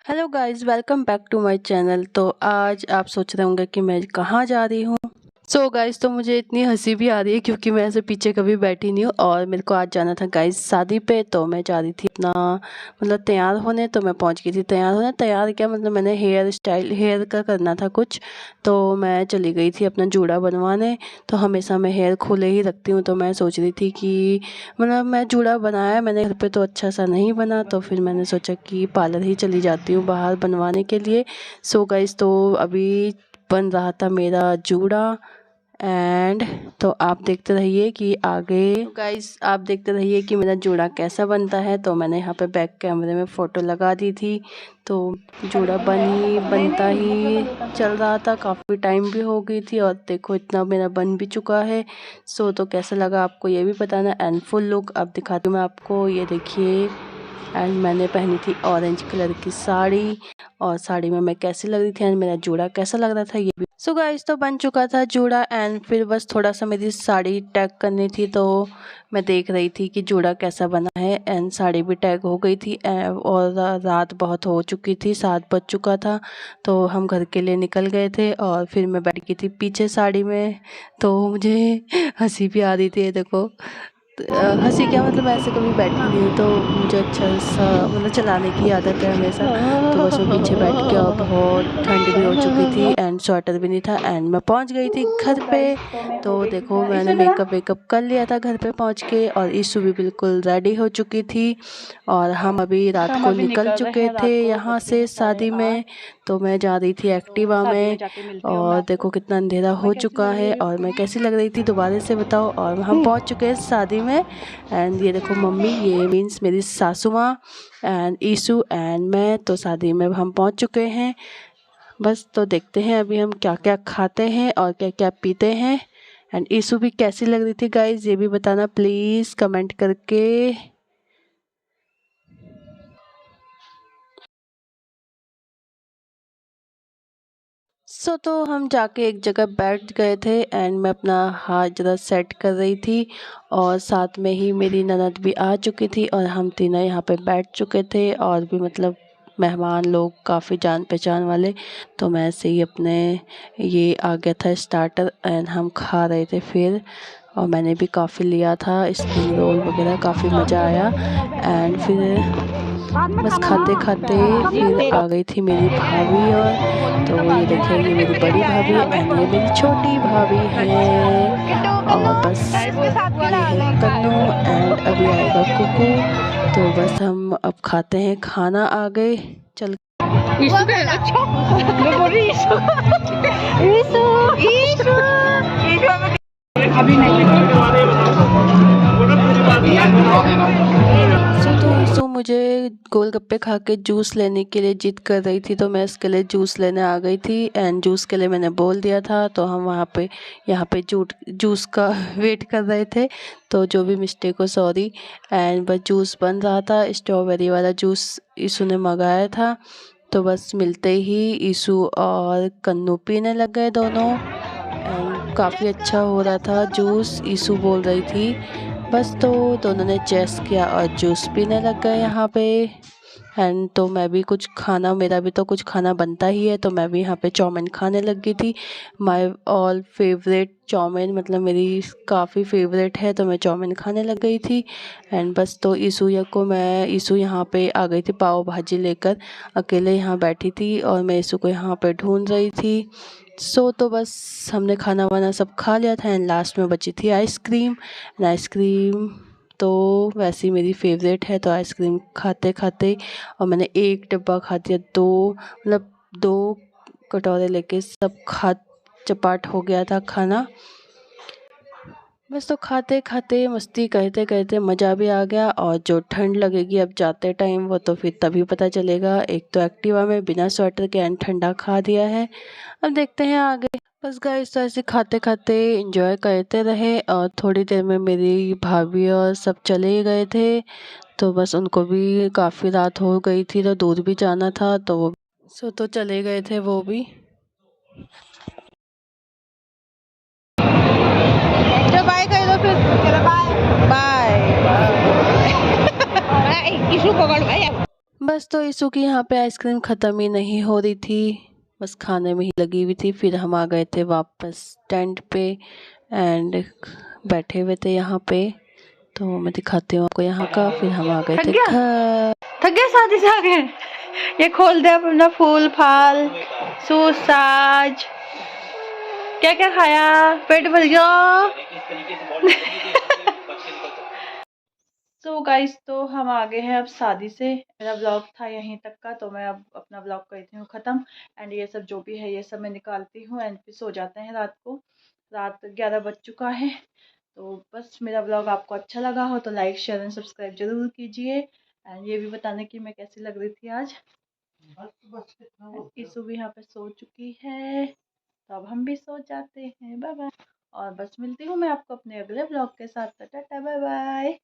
Hello guys, welcome back to my channel. तो आज आप सोच रहे होंगे कि मैं कहाँ जा रही हूँ। सो गाइस, तो मुझे इतनी हंसी भी आ रही है क्योंकि मैं ऐसे पीछे कभी बैठी नहीं हूँ और मेरे को आज जाना था गाइस शादी पे। तो मैं जा रही थी अपना मतलब तैयार होने। तो मैं पहुँच गई थी तैयार होने। तैयार क्या मतलब मैंने हेयर का करना था कुछ। तो मैं चली गई थी अपना जूड़ा बनवाने। तो हमेशा मैं हेयर खुले ही रखती हूँ। तो मैं सोच रही थी कि मतलब मैं जूड़ा बनाया मैंने घर पे तो अच्छा सा नहीं बना। तो फिर मैंने सोचा कि पार्लर ही चली जाती हूँ बाहर बनवाने के लिए। सो गाइस, तो अभी बन रहा था मेरा जूड़ा एंड तो आप देखते रहिए कि आगे गाइस आप देखते रहिए कि मेरा जूड़ा कैसा बनता है। तो मैंने यहाँ पे बैक कैमरे में फ़ोटो लगा दी थी। तो जूड़ा बनता ही चल रहा था, काफ़ी टाइम भी हो गई थी और देखो इतना मेरा बन भी चुका है। सो तो कैसा लगा आपको ये भी बताना। एंड फुल लुक अब दिखाती हूँ मैं आपको, ये देखिए। एंड मैंने पहनी थी ऑरेंज कलर की साड़ी और साड़ी में मैं कैसी लग रही थी एंड मेरा जूड़ा कैसा लग रहा था ये भी। सो गाइस, तो बन चुका था जूड़ा एंड फिर बस थोड़ा सा मेरी साड़ी टैग करनी थी। तो मैं देख रही थी कि जूड़ा कैसा बना है एंड साड़ी भी टैग हो गई थी। और रात बहुत हो चुकी थी, 7 बज चुका था। तो हम घर के लिए निकल गए थे और फिर मैं बैठ गई थी पीछे साड़ी में। तो मुझे हंसी भी आ रही थी, ये देखो। हंसी क्या मतलब ऐसे कभी बैठी नहीं हूँ तो मुझे अच्छा सा मतलब चलाने की आदत है हमेशा। तो बस मैं पीछे बैठ के और बहुत ठंड भी हो चुकी थी एंड स्वेटर भी नहीं था एंड मैं पहुँच गई थी घर पे। तो देखो मैंने मेकअप कर लिया था घर पे पहुँच के और ईशु भी बिल्कुल रेडी हो चुकी थी। और हम अभी रात को निकल चुके थे यहाँ से शादी में। तो मैं जा रही थी एक्टिवा में और देखो कितना अंधेरा हो चुका है और मैं कैसी लग रही थी दोबारा से बताओ। और हम पहुंच चुके हैं शादी में एंड ये देखो मम्मी, ये मीन्स मेरी सासू माँ एंड ईशु एंड मैं। तो शादी में हम पहुंच चुके हैं। बस तो देखते हैं अभी हम क्या क्या खाते हैं और क्या क्या पीते हैं। एंड ईशु भी कैसी लग रही थी गाइज ये भी बताना प्लीज़ कमेंट करके। तो हम जाके एक जगह बैठ गए थे एंड मैं अपना हाथ ज़रा सेट कर रही थी और साथ में ही मेरी ननद भी आ चुकी थी और हम तीनों यहाँ पे बैठ चुके थे और भी मतलब मेहमान लोग काफ़ी जान पहचान वाले। तो मैं ऐसे ही अपने ये आ गया था स्टार्टर एंड हम खा रहे थे फिर। और मैंने भी काफ़ी लिया था स्प्रिंग रोल वगैरह, काफ़ी मज़ा आया। एंड फिर बस खाते खाते फिर आ गई थी मेरी भाभी। और तो ये देखिए ये मेरी बड़ी भाभी है एंड ये मेरी छोटी भाभी है। और बस ये है कन्नू एंड अभी आएगा कुकू। तो बस हम अब खाते हैं खाना। आ गए चल अभी तो मुझे गोलगप्पे खा के जूस लेने के लिए जिद कर रही थी। तो मैं इसके लिए जूस लेने आ गई थी एंड जूस के लिए मैंने बोल दिया था। तो हम वहाँ पे यहाँ पे जूस का वेट कर रहे थे। तो जो भी मिस्टेक हो सॉरी। एंड बस जूस बन रहा था, स्ट्रॉबेरी वाला जूस ईशु ने मंगाया था। तो बस मिलते ही ईशु और कन्नू पीने लग गए दोनों एंड काफ़ी अच्छा हो रहा था जूस। ईशु बोल रही थी बस। तो दोनों ने चेस किया और जूस पीने लग गए यहाँ पे। एंड तो मैं भी कुछ खाना, मेरा भी तो कुछ खाना बनता ही है। तो मैं भी यहाँ पे चाउमीन खाने लग गई थी। माय ऑल फेवरेट चाउमीन मतलब मेरी काफ़ी फेवरेट है। तो मैं चाउमीन खाने लग गई थी एंड बस। तो ईशु यहाँ पे आ गई थी पाव भाजी लेकर। अकेले यहाँ बैठी थी और मैं ईशु को यहाँ पे ढूंढ रही थी। तो बस हमने खाना वाना सब खा लिया था एंड लास्ट में बची थी आइसक्रीम। एंड आइसक्रीम तो वैसे ही मेरी फेवरेट है। तो आइसक्रीम खाते खाते और मैंने एक डब्बा खा दिया, मतलब 2 कटोरे लेके सब खा चपाट हो गया था खाना। बस तो खाते खाते मस्ती करते करते मज़ा भी आ गया। और जो ठंड लगेगी अब जाते टाइम वो तो फिर तभी पता चलेगा। एक तो एक्टिवा में बिना स्वेटर के एंड ठंडा खा दिया है, अब देखते हैं आगे। बस गाइस तो ऐसे खाते खाते एंजॉय करते रहे और थोड़ी देर में मेरी भाभी और सब चले गए थे। तो बस उनको भी काफ़ी रात हो गई थी तो दूर भी जाना था। तो वो तो चले गए थे वो भी। बाय कर दो फिर, चलो बाय बाय। ईशु बस तो ईशु की यहाँ पे आइसक्रीम ख़त्म ही नहीं हो रही थी, बस खाने में ही लगी हुई थी। फिर हम आ गए थे वापस टेंट पे एंड बैठे हुए थे यहाँ पे, तो मैं दिखाती हूँ आपको यहाँ का। फिर हम आ गए थे घर। थक गया शादी से आ गए। ये खोल दे अपना फूल फाल सूज साज। क्या क्या खाया, पेट भर गया। तो गाइस तो हम आ गए हैं अब शादी से। मेरा ब्लॉग था यहीं तक का, तो मैं अब अपना ब्लॉग करती हूँ ख़त्म। एंड ये सब जो भी है ये सब मैं निकालती हूँ एंड फिर सो जाते हैं रात को। रात 11 बज चुका है। तो बस मेरा ब्लॉग आपको अच्छा लगा हो तो लाइक शेयर एंड सब्सक्राइब जरूर कीजिए। एंड ये भी बताने कि मैं कैसी लग रही थी आज। ईशु भी यहाँ पे सो चुकी है, तो अब हम भी सो जाते हैं। Bye bye. और बस मिलती हूँ मैं आपको अपने अगले ब्लॉग के साथ। Tata bye bye.